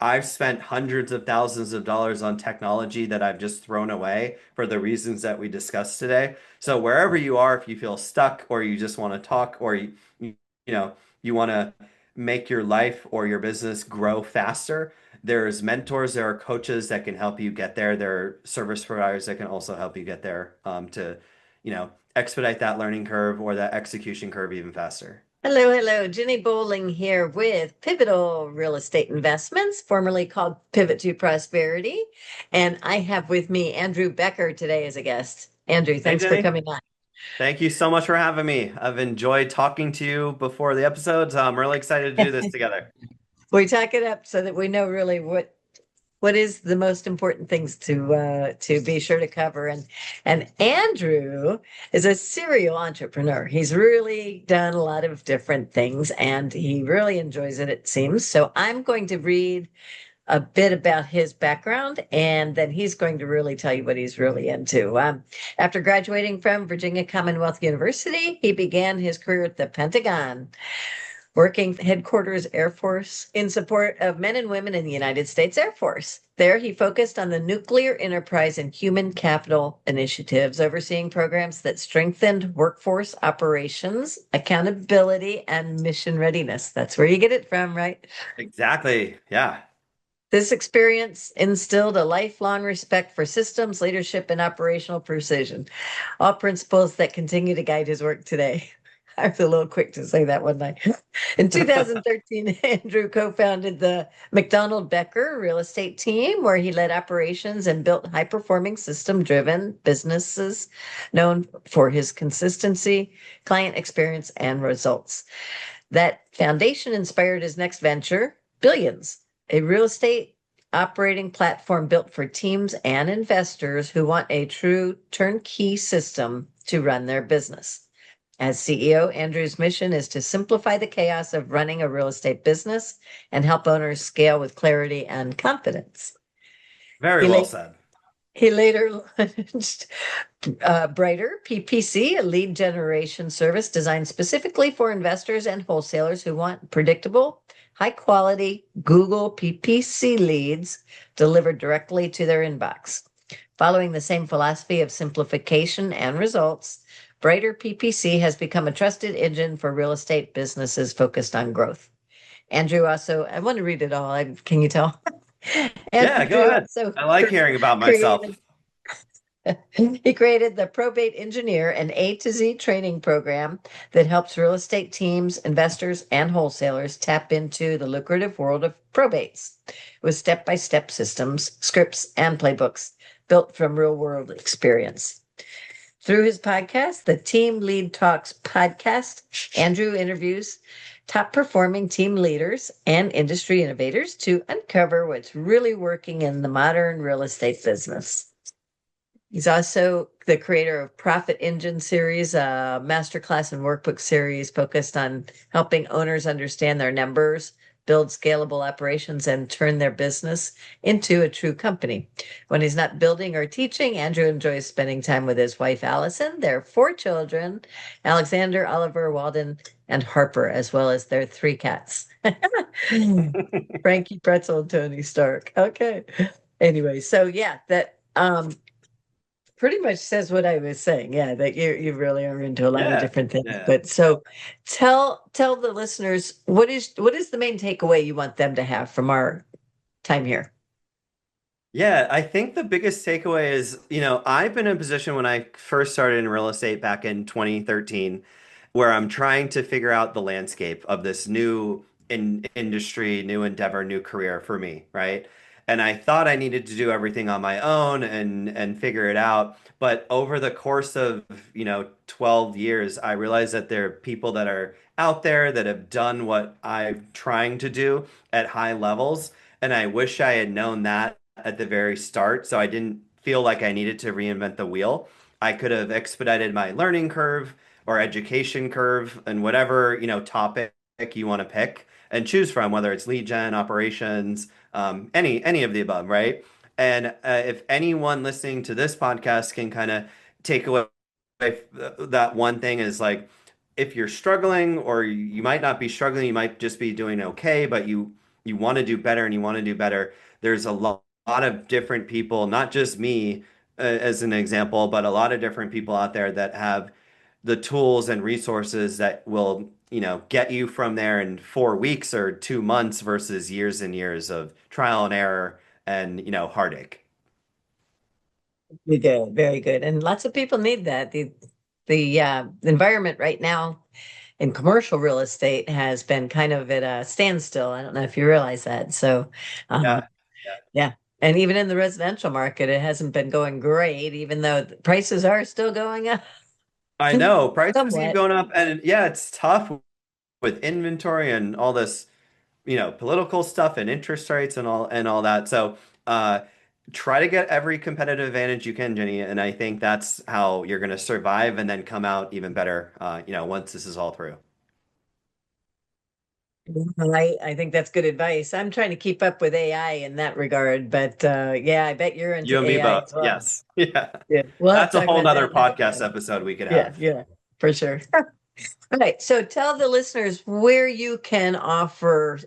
I've spent hundreds of thousands of dollars on technology that I've just thrown away for the reasons that we discussed today. So wherever you are, if you feel stuck or you just want to talk or you know, you want to make your life or your business grow faster, there's mentors, there are coaches that can help you get there. There are service providers that can also help you get there to, expedite that learning curve or that execution curve even faster. Hello, hello. Ginny Bolling here with Pivotal Real Estate Investments, formerly called Pivot to Prosperity. And I have with me Andrew Becker today as a guest. Andrew, Hey, thanks for Jenny. coming on. Thank you so much for having me. I've enjoyed talking to you before the episodes. I'm really excited to do this together. We talk it up so that we know really what is the most important things to be sure to cover. And Andrew is a serial entrepreneur. He's really done a lot of different things and he really enjoys it, it seems. So I'm going to read a bit about his background, and then he's going to really tell you what he's really into. After graduating from Virginia Commonwealth University, he began his career at the Pentagon, working headquarters Air Force in support of men and women in the United States Air Force. There, he focused on the nuclear enterprise and human capital initiatives, overseeing programs that strengthened workforce operations, accountability, and mission readiness. That's where you get it from, right? Exactly. Yeah. This experience instilled a lifelong respect for systems, leadership, and operational precision, all principles that continue to guide his work today. I was a little quick to say that one night. In 2013, Andrew co-founded the McDonald Becker real estate team, where he led operations and built high-performing system-driven businesses known for his consistency, client experience, and results. That foundation inspired his next venture, Billions, a real estate operating platform built for teams and investors who want a true turnkey system to run their business. As CEO, Andrew's mission is to simplify the chaos of running a real estate business and help owners scale with clarity and confidence. Very He, well la- said. he later launched Brighter PPC, a lead generation service designed specifically for investors and wholesalers who want predictable, high quality Google PPC leads delivered directly to their inbox. Following the same philosophy of simplification and results, Brighter PPC has become a trusted engine for real estate businesses focused on growth. Andrew also, I want to read it all. Can you tell? Yeah, go Andrew ahead. also I like hearing about myself. created he created the Probate Engineer, an A to Z training program that helps real estate teams, investors, and wholesalers tap into the lucrative world of probates with step by step systems, scripts, and playbooks built from real world experience. Through his podcast, the Team Lead Talks podcast, Andrew interviews top performing team leaders and industry innovators to uncover what's really working in the modern real estate business. He's also the creator of Profit Engine series, a masterclass and workbook series focused on helping owners understand their numbers, build scalable operations, and turn their business into a true company. When he's not building or teaching, Andrew enjoys spending time with his wife, Allison, their four children, Alexander, Oliver, Walden, and Harper, as well as their three cats, Frankie, Pretzel, and Tony Stark. Okay. Anyway, so yeah, that pretty much says what I was saying. Yeah, that you really are into a lot of Yeah. different things. Yeah. But so tell the listeners what is the main takeaway you want them to have from our time here? Yeah, I think the biggest takeaway is, I've been in a position when I first started in real estate back in 2013 where I'm trying to figure out the landscape of this new industry, new endeavor, new career for me, right? And I thought I needed to do everything on my own and figure it out. But over the course of, 12 years, I realized that there are people that are out there that have done what I'm trying to do at high levels. And I wish I had known that at the very start, so I didn't feel like I needed to reinvent the wheel. I could have expedited my learning curve or education curve and whatever, topic you want to pick and choose from, whether it's lead gen, operations, any of the above, right? And if anyone listening to this podcast can kind of take away that one thing is like, if you're struggling, or you might not be struggling, you might just be doing okay, but you want to do better and you want to do better, there's a lot of different people, not just me as an example, but a lot of different people out there that have the tools and resources that will, get you from there in 4 weeks or 2 months versus years and years of trial and error and, heartache. Very good, very good. And lots of people need that. The environment right now in commercial real estate has been kind of at a standstill. I don't know if you realize that. So, um, Yeah. Yeah. yeah. And even in the residential market, it hasn't been going great, even though the prices are still going up I know prices keep somewhat. going up and yeah, it's tough with inventory and all this, political stuff and interest rates and all that. So, uh, try to get every competitive advantage you can, Jenny, and I think that's how you're going to survive and then come out even better, once this is all through. Well, I think that's good advice. I'm trying to keep up with AI in that regard, but yeah, I bet you're You into and me AI both. as well. Yes. Yeah. Yeah, we'll have That's to a talk whole about nother that another podcast time. episode we could Yeah, have. yeah, for sure. All right, so tell the listeners where you can offer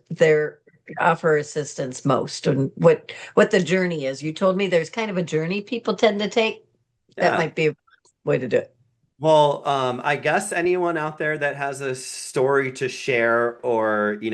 assistance most and what the journey is. You told me there's kind of a journey people tend to take. That Yeah. might be a way to do it. Well, I guess anyone out there that has a story to share or, you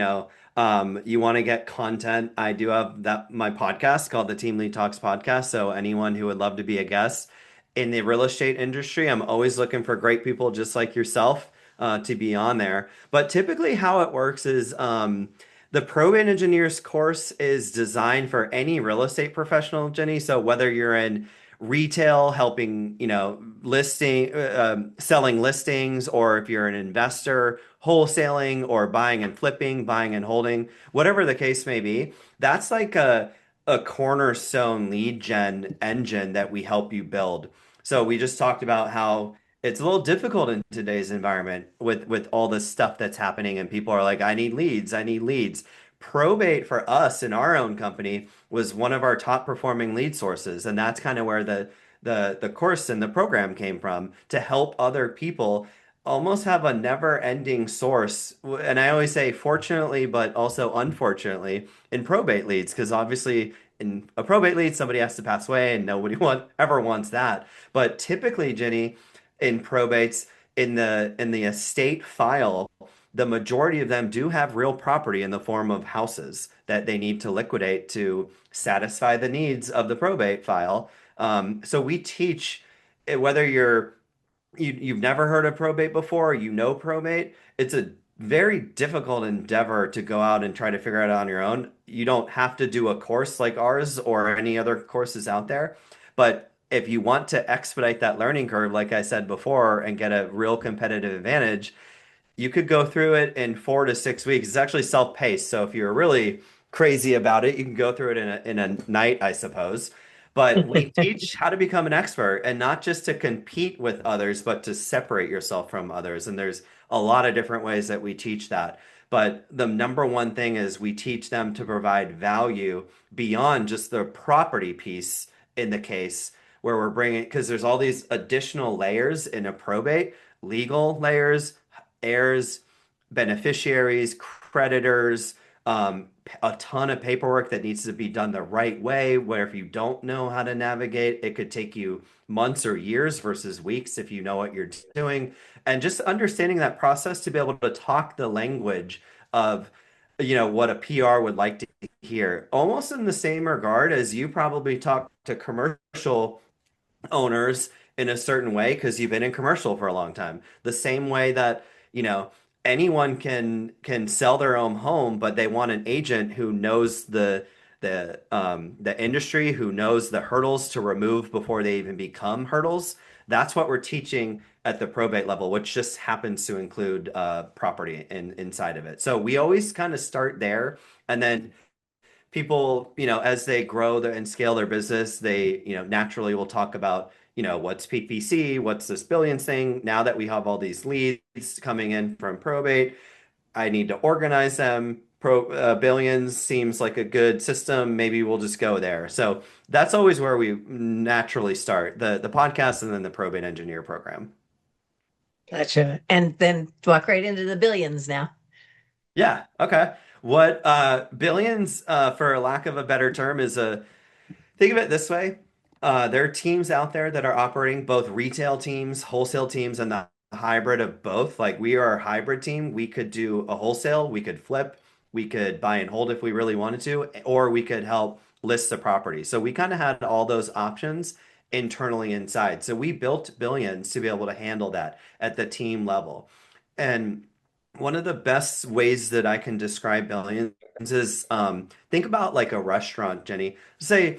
want to get content, I do have that my podcast called the Team Lead Talks podcast. So anyone who would love to be a guest in the real estate industry, I'm always looking for great people just like yourself to be on there. But typically how it works is the probate engineers course is designed for any real estate professional, Jenny. So whether you're in retail, helping, selling listings, or if you're an investor, wholesaling or buying and flipping, buying and holding, whatever the case may be, that's like a cornerstone lead gen engine that we help you build. So we just talked about how it's a little difficult in today's environment with all this stuff that's happening and people are like, I need leads, I need leads. Probate for us in our own company was one of our top performing lead sources, and that's kind of where the course and the program came from to help other people almost have a never ending source. And I always say fortunately, but also unfortunately in probate leads, because obviously in a probate lead, somebody has to pass away and nobody ever wants that. But typically, Jenny, in probates, in the estate file, the majority of them do have real property in the form of houses that they need to liquidate to satisfy the needs of the probate file. So we teach whether you've never heard of probate before, probate, it's a very difficult endeavor to go out and try to figure it out on your own. You don't have to do a course like ours or any other courses out there. But if you want to expedite that learning curve, like I said before, and get a real competitive advantage, you could go through it in 4 to 6 weeks. It's actually self-paced. So if you're really crazy about it, you can go through it in a night, I suppose. But we teach how to become an expert and not just to compete with others, but to separate yourself from others. And there's a lot of different ways that we teach that. But the number one thing is we teach them to provide value beyond just the property piece in the case where we're bringing, because there's all these additional layers in a probate, legal layers, heirs, beneficiaries, creditors, a ton of paperwork that needs to be done the right way, where if you don't know how to navigate, it could take you months or years versus weeks if you know what you're doing. And just understanding that process to be able to talk the language of, what a PR would like to hear. Almost in the same regard as you probably talk to commercial owners in a certain way because you've been in commercial for a long time. The same way that, you know, anyone can sell their own home, but they want an agent who knows the industry, who knows the hurdles to remove before they even become hurdles. That's what we're teaching at the probate level, which just happens to include property inside of it. So we always kind of start there, and then people, as they grow and scale their business, they, naturally will talk about, what's PPC, what's this billions thing. Now that we have all these leads coming in from probate, I need to organize them. Billions seems like a good system. Maybe we'll just go there. So that's always where we naturally start the podcast and then the probate engineer program. Gotcha. And then walk right into the billions now. Yeah. Okay. What billions, for lack of a better term, is a think of it this way. There are teams out there that are operating both retail teams, wholesale teams, and the hybrid of both. Like we are a hybrid team. We could do a wholesale, we could flip, we could buy and hold if we really wanted to, or we could help list the property. So we kind of had all those options internally inside. So we built Billions to be able to handle that at the team level. And one of the best ways that I can describe Billions is think about like a restaurant, Jenny. Say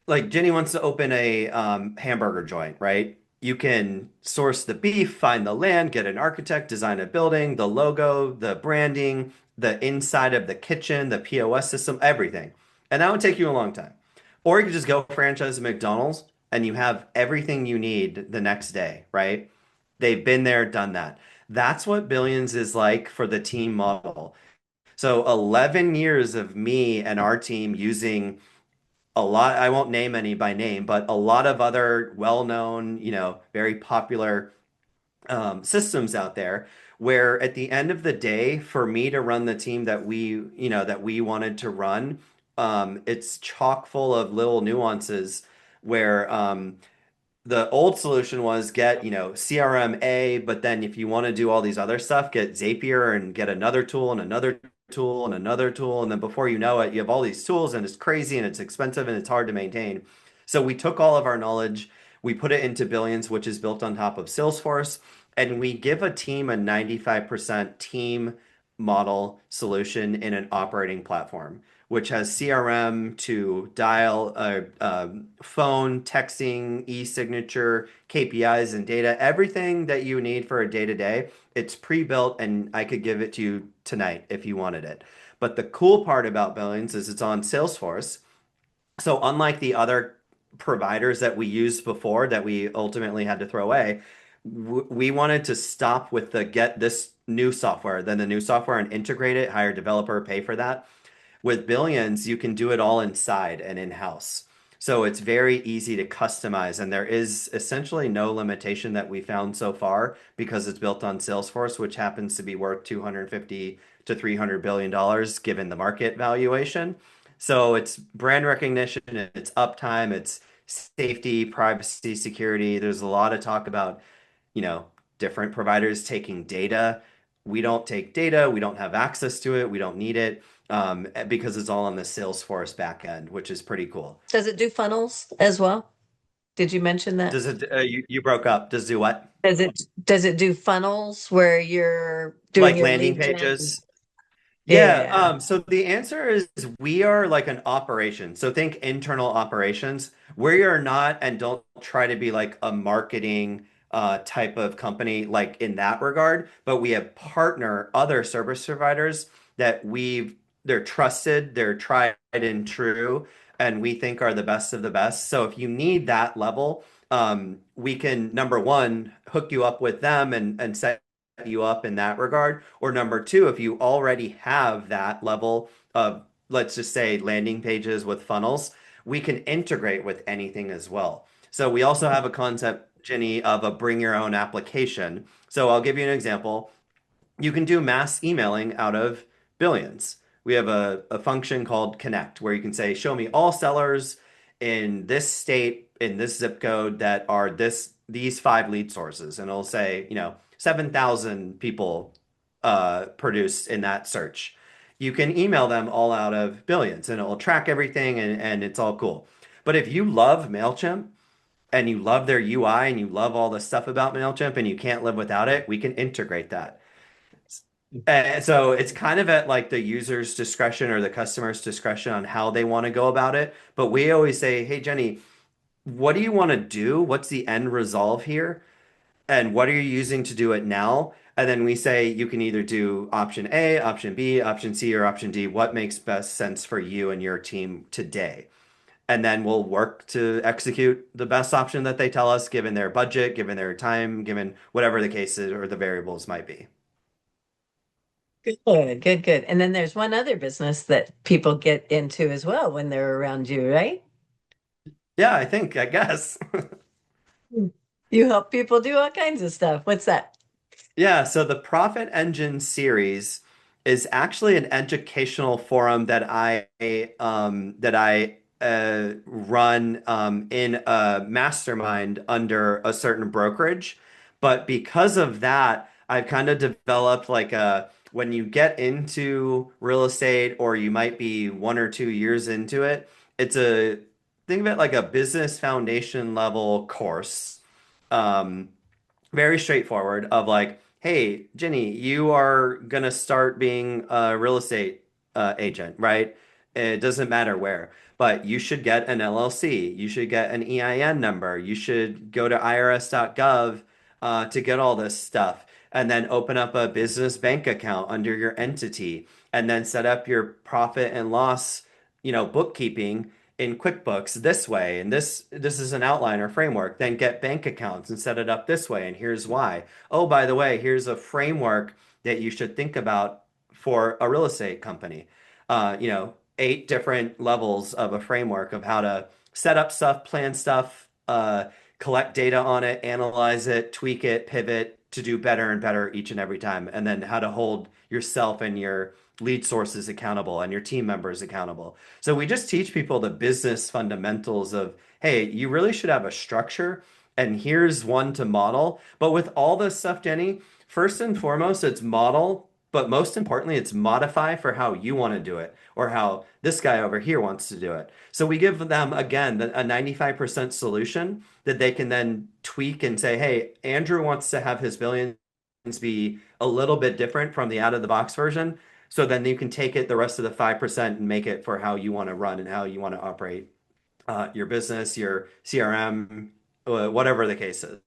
like Jenny wants to open a hamburger joint, right? You can source the beef, find the land, get an architect, design a building, the logo, the branding, the inside of the kitchen, the POS system, everything. And that would take you a long time. Or you could just go franchise McDonald's and you have everything you need the next day, right? They've been there, done that. That's what Billions is like for the team model. So 11 years of me and our team using a lot, I won't name any by name, but a lot of other well-known, very popular systems out there where at the end of the day, for me to run the team that we wanted to run, it's chock full of little nuances where the old solution was get, CRM but then if you want to do all these other stuff, get Zapier and get another tool and another tool and another tool. And then before you know it, you have all these tools and it's crazy and it's expensive and it's hard to maintain. So we took all of our knowledge, we put it into Billions, which is built on top of Salesforce, and we give a team a 95% team model solution in an operating platform which has CRM to dial, phone, texting, e-signature, KPIs and data, everything that you need for a day-to-day. It's pre-built and I could give it to you tonight if you wanted it. But the cool part about Billings is it's on Salesforce. So unlike the other providers that we used before that we ultimately had to throw away, we wanted to stop with the get this new software, then the new software and integrate it, hire a developer, pay for that. With Billions, you can do it all inside and in-house. So it's very easy to customize, and there is essentially no limitation that we found so far because it's built on Salesforce, which happens to be worth 250 to $300 billion given the market valuation. So it's brand recognition, it's uptime, it's safety, privacy, security. There's a lot of talk about, you know, different providers taking data. We don't take data, we don't have access to it, we don't need it because it's all on the Salesforce backend, which is pretty cool. Does it do funnels as well? Did you mention that? Does it, you broke up. Does it do what? Does it do funnels where you're doing Like your landing lead gen? pages? Yeah, Yeah. so the answer is we are like an operation. So think internal operations. We are not and don't try to be like a marketing type of company like in that regard, but we have partner other service providers that they're trusted, they're tried and true, and we think are the best of the best. So if you need that level, we can number one hook you up with them and set you up in that regard. Or number two, if you already have that level of, let's just say, landing pages with funnels, we can integrate with anything as well. So we also have a concept, Jenny, of a bring your own application. So I'll give you an example. You can do mass emailing out of Billions. We have a function called Connect where you can say, show me all sellers in this state, in this zip code that are these five lead sources. And it'll say, 7,000 people produced in that search. You can email them all out of Billions and it will track everything and it's all cool. But if you love MailChimp and you love their UI and you love all the stuff about MailChimp and you can't live without it, we can integrate that. And so it's kind of at like the user's discretion or the customer's discretion on how they want to go about it. But we always say, hey, Jenny, what do you want to do? What's the end resolve here? And what are you using to do it now? And then we say you can either do option A, option B, option C, or option D. What makes best sense for you and your team today? And then we'll work to execute the best option that they tell us, given their budget, given their time, given whatever the case is or the variables might be. Good, good, good. And then there's one other business that people get into as well when they're around you, right? Yeah, I guess. Hmm. You help people do all kinds of stuff. What's that? Yeah, so the Profit Engine series is actually an educational forum that I run in a mastermind under a certain brokerage. But because of that, I've kind of developed like a when you get into real estate or you might be 1 or 2 years into it, it's a think of it like a business foundation level course. Um, Very straightforward of like, hey, Ginny, you are gonna start being a real estate agent, right? It doesn't matter where, but you should get an LLC. You should get an EIN number. You should go to irs.gov to get all this stuff, and then open up a business bank account under your entity, and then set up your profit and loss, bookkeeping in QuickBooks this way, and this is an outline or framework. Then get bank accounts and set it up this way, and here's why. Oh, by the way, here's a framework that you should think about for a real estate company. 8 different levels of a framework of how to set up stuff, plan stuff, collect data on it, analyze it, tweak it, pivot to do better and better each and every time, and then how to hold yourself and your lead sources accountable and your team members accountable. So we just teach people the business fundamentals of, hey, you really should have a structure, and here's one to model. But with all this stuff, Jenny, first and foremost, it's model, but most importantly, it's modify for how you want to do it or how this guy over here wants to do it. So we give them, again, a 95% solution that they can then tweak and say, hey, Andrew wants to have his billions be a little bit different from the out of the box version. So then you can take it the rest of the 5% and make it for how you want to run and how you want to operate your business, your CRM, whatever the case is,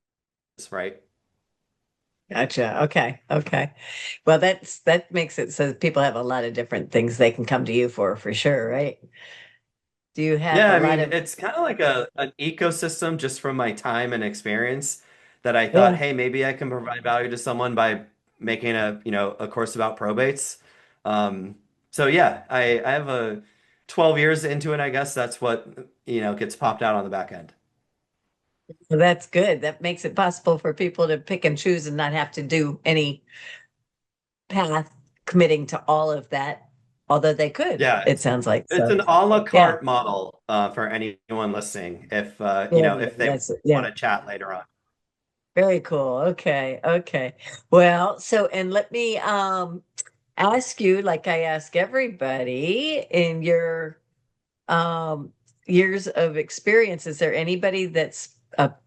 right? Gotcha. Okay. Okay. Well, that makes it so people have a lot of different things they can come to you for sure, right? Do you have Yeah, a I lot mean, of, it's kind of like an ecosystem just from my time and experience that I thought, yeah. hey, maybe I can provide value to someone by making a course about probates. Um, so yeah, I have a 12 years into it, I guess that's what, gets popped out on the back end. Well, that's good. That makes it possible for people to pick and choose and not have to do any path committing to all of that, although they could, Yeah, it sounds like. it's So, an a la yeah. carte model for anyone listening if Yeah, if they that's yeah. want to chat later on. Very cool. Okay. Okay. Well, so and let me ask you like I ask everybody in your um years of experience, is there anybody that's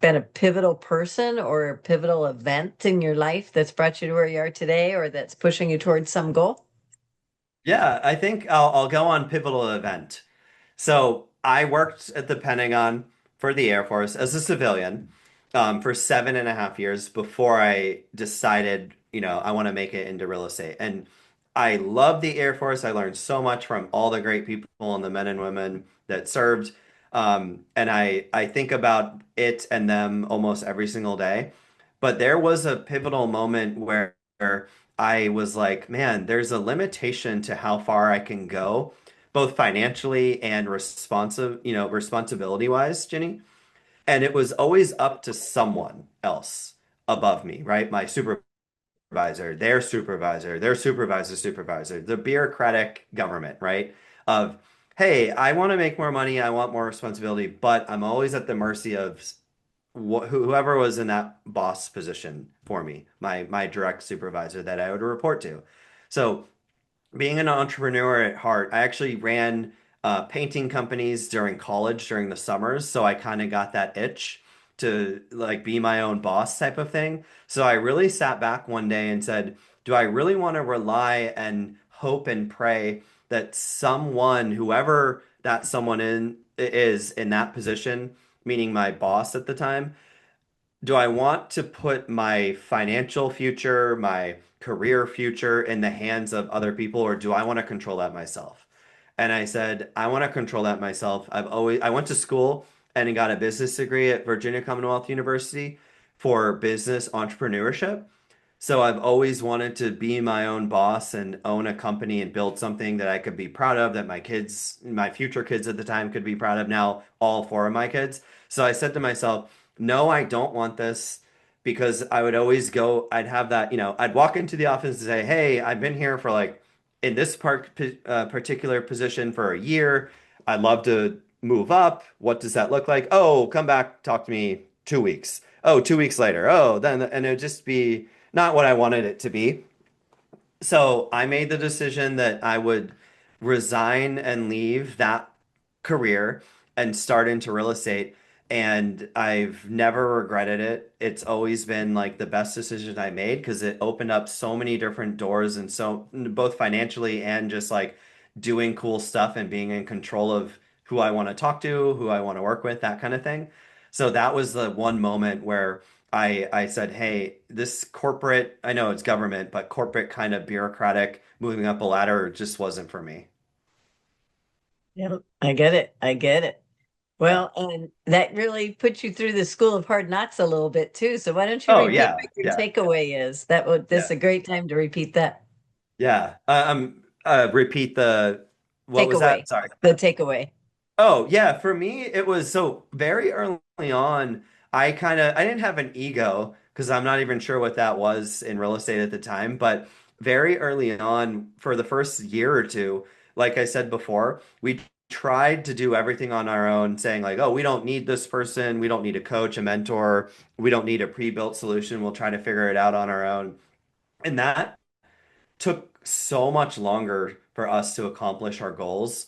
been a pivotal person or a pivotal event in your life that's brought you to where you are today or that's pushing you towards some goal? Yeah, I think I'll go on pivotal event. So I worked at the Pentagon for the Air Force as a civilian for 7.5 years before I decided, I want to make it into real estate. And I love the Air Force. I learned so much from all the great people and the men and women that served. And I think about it and them almost every single day. But there was a pivotal moment where I was like, man, there's a limitation to how far I can go both financially and responsibility wise, Jenny. And it was always up to someone else above me, right? My supervisor, their supervisor's supervisor, the bureaucratic government, right? Of, hey, I want to make more money, I want more responsibility, but I'm always at the mercy of whoever was in that boss position for me, my direct supervisor that I would report to. So being an entrepreneur at heart, I actually ran painting companies during college during the summers, so I kind of got that itch to like be my own boss type of thing. So I really sat back one day and said, do I really want to rely and hope and pray that someone, whoever that someone is in that position, meaning my boss at the time, do I want to put my financial future, my career future in the hands of other people, or do I want to control that myself? And I said, I want to control that myself. I went to school and got a business degree at Virginia Commonwealth University for business entrepreneurship. So I've always wanted to be my own boss and own a company and build something that I could be proud of, that my kids, my future kids at the time could be proud of. Now, all 4 of my kids. So I said to myself, no, I don't want this because I would always go, I'd have that, I'd walk into the office and say, hey, I've been here for like in this particular position for a year. I'd love to move up. What does that look like? Oh, come back, talk to me 2 weeks. Oh, 2 weeks later. Oh, then, and it'd just be not what I wanted it to be. So I made the decision that I would resign and leave that career and start into real estate. And I've never regretted it. It's always been like the best decision I made because it opened up so many different doors and so both financially and just like doing cool stuff and being in control of who I want to talk to, who I want to work with, that kind of thing. So that was the one moment where I said, hey, this corporate, I know it's government, but corporate kind of bureaucratic moving up a ladder just wasn't for me. Yeah, I get it. I get it. Yeah. Well, and that really put you through the school of hard knocks a little bit too. So why don't you Oh repeat yeah, what your yeah, takeaway is? That would this is yeah, a great time to repeat that. yeah. Repeat what was Takeaway. that? Sorry. The takeaway. Oh, yeah, for me it was so very early on, I didn't have an ego because I'm not even sure what that was in real estate at the time, but very early on for the first year or two, like I said before, we tried to do everything on our own, saying like, "Oh, we don't need this person, we don't need a coach, a mentor, we don't need a pre-built solution. We'll try to figure it out on our own." And that took so much longer for us to accomplish our goals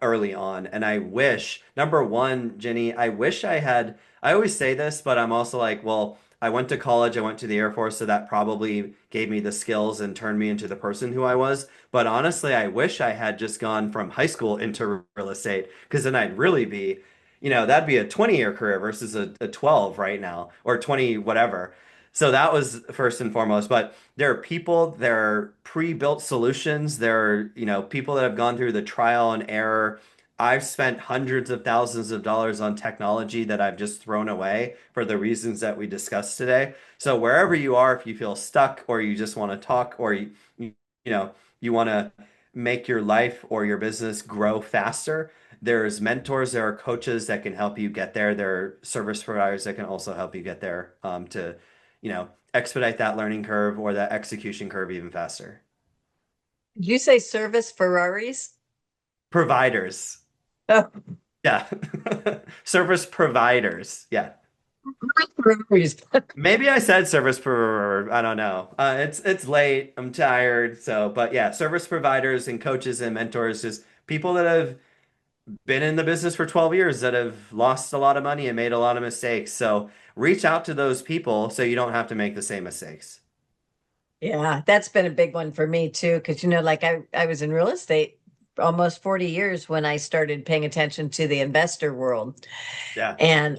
early on. And I wish, number one, Jenny, I wish I had, I always say this, but I'm also like, well, I went to college, I went to the Air Force, so that probably gave me the skills and turned me into the person who I was. But honestly, I wish I had just gone from high school into real estate because then I'd really be, that'd be a 20-year career versus a 12 right now or 20, whatever. So that was first and foremost. But there are people, there are pre-built solutions, there are, people that have gone through the trial and error. I've spent hundreds of thousands of dollars on technology that I've just thrown away for the reasons that we discussed today. So wherever you are, if you feel stuck or you just want to talk or you know, you want to make your life or your business grow faster, there's mentors, there are coaches that can help you get there. There are service providers that can also help you get there to expedite that learning curve or that execution curve even faster. Did you say service Ferraris? Providers. Oh, Yeah. Service providers. Yeah. Ferraris. Maybe I said service pro, I don't know. It's late. I'm tired. So, but yeah, service providers and coaches and mentors, just people that have been in the business for 12 years that have lost a lot of money and made a lot of mistakes. So, reach out to those people so you don't have to make the same mistakes. Yeah, that's been a big one for me too. Because like I was in real estate almost 40 years when I started paying attention to the investor world. Yeah. And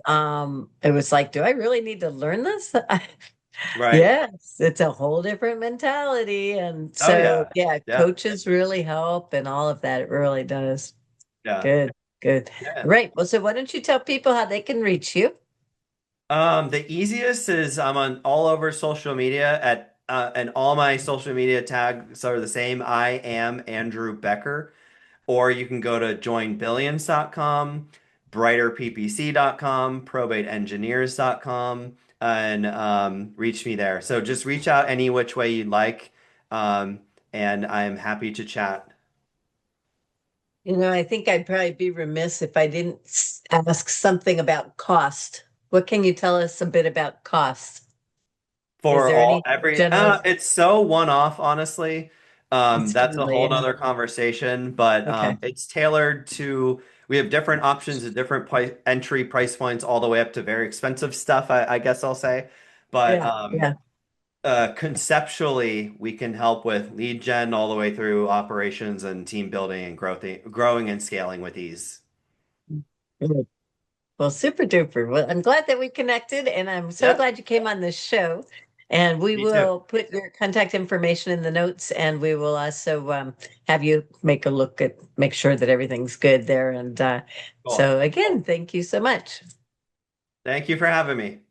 it was like, do I really need to learn this? Right. Yes, it's a whole different mentality. And Oh so, yeah. yeah, Yeah. coaches really help and all of that. It really does. Yeah. Good, good. Yeah. Right. Well, so why don't you tell people how they can reach you? The easiest is I'm on all over social media and all my social media tags are the same. I am Andrew Becker, or you can go to joinbillions.com, brighterppc.com, probateengineers.com, and reach me there. So just reach out any which way you'd like, um, and I'm happy to chat. I think I'd probably be remiss if I didn't ask something about cost. What can you tell us a bit about cost? Is For there all any every general? it's so one-off, honestly. It's That's a really whole nother conversation, but okay. it's tailored to we have different options at different entry price points all the way up to very expensive stuff, I guess I'll say. But Yeah, yeah. conceptually, we can help with lead gen all the way through operations and team building and growing and scaling with ease. Good. Well, super duper. Well, I'm glad that we connected, and I'm so Yeah, glad you came on this show. And we me too. will put your contact information in the notes, and we will also have you make sure that everything's good there. And Cool. so, again, thank you so much. Thank you for having me.